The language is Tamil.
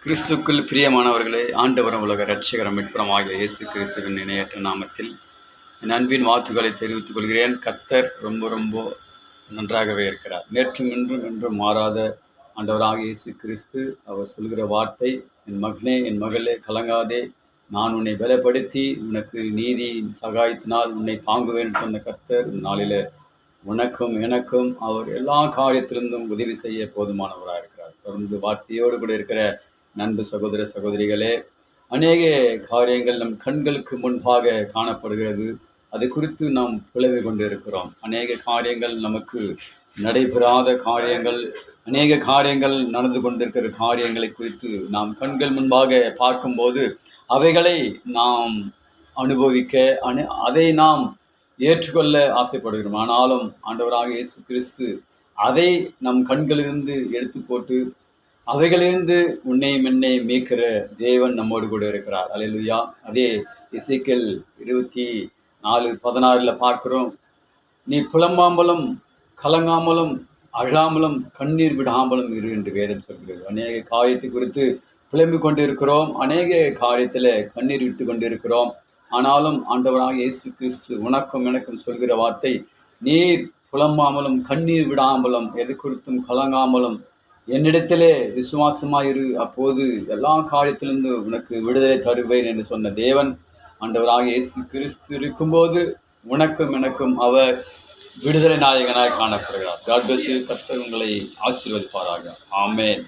கிறிஸ்துக்குள் பிரியமானவர்களே, ஆண்டவரும் உலக இரட்சகரும் மீட்பரும் ஆகிய இயேசு கிறிஸ்துவின் இணையற்ற நாமத்தில் என் அன்பின் வாழ்த்துக்களை தெரிவித்துக் கொள்கிறேன். கர்த்தர் ரொம்ப நன்றாகவே இருக்கிறார். நேற்றும் இன்றும் என்றும் மாறாத ஆண்டவராகிய இயேசு கிறிஸ்து அவர் சொல்கிற வார்த்தை, என் மகனே என் மகளே கலங்காதே, நான் உன்னை பலப்படுத்தி உனக்கு நீதியின் சகாயத்தினால் உன்னை தாங்குவேன் சொன்ன கர்த்தர் நாளில் உனக்கும் எனக்கும் அவர் எல்லா காரியத்திலிருந்தும் உதவி செய்ய போதுமானவராக இருக்கிறார். தொடர்ந்து வார்த்தையோடு கூட இருக்கிற நண்பு சகோதர சகோதரிகளே, அநேக காரியங்கள் நம் கண்களுக்கு முன்பாக காணப்படுகிறது. அது குறித்து நாம் பிளவு கொண்டு இருக்கிறோம். அநேக காரியங்கள் நமக்கு நடைபெறாத காரியங்கள், அநேக காரியங்கள் நடந்து கொண்டிருக்கிற காரியங்களை குறித்து நாம் கண்கள் முன்பாக பார்க்கும்போது அவைகளை நாம் அனுபவிக்க அதை நாம் ஏற்றுக்கொள்ள ஆசைப்படுகிறோம். ஆனாலும் ஆண்டவராக இயேசு கிறிஸ்து அதை நம் கண்களிலிருந்து எடுத்து போட்டு அவைகளிலிருந்து உன்னையும் என்னையும் மீட்கிற தேவன் நம்மோடு கூட இருக்கிறார். அல்லேலூயா. அதே எசேக்கியேல் 24:16 பார்க்கிறோம், நீ புலம்பாமலும் கலங்காமலும் அழாமலும் கண்ணீர் விடாமலும் இரு என்று வேதம் சொல்கிறது. அநேக காரியத்தை குறித்து புலம்பிக் கொண்டு இருக்கிறோம், அநேக காரியத்தில் கண்ணீர் விட்டு கொண்டு இருக்கிறோம். ஆனாலும் ஆண்டவராக இயேசு கிறிஸ்து உனக்கும் எனக்கும் சொல்கிற வார்த்தை, நீர் புலம்பாமலும் கண்ணீர் விடாமலும் எது குறித்தும் கலங்காமலும் என்னிடத்திலே விசுவாசமாயிரு, அப்போது எல்லா காரியத்திலிருந்து உனக்கு விடுதலை தருவேன் என்று சொன்ன தேவன் ஆண்டவராக இயேசு கிறிஸ்து இருக்கும்போது உனக்கும் எனக்கும் அவர் விடுதலை நாயகனாய் காணப்படுகிறார். God bless you. கர்த்தர் உங்களை ஆசீர்வதிப்பாராக. ஆமென்.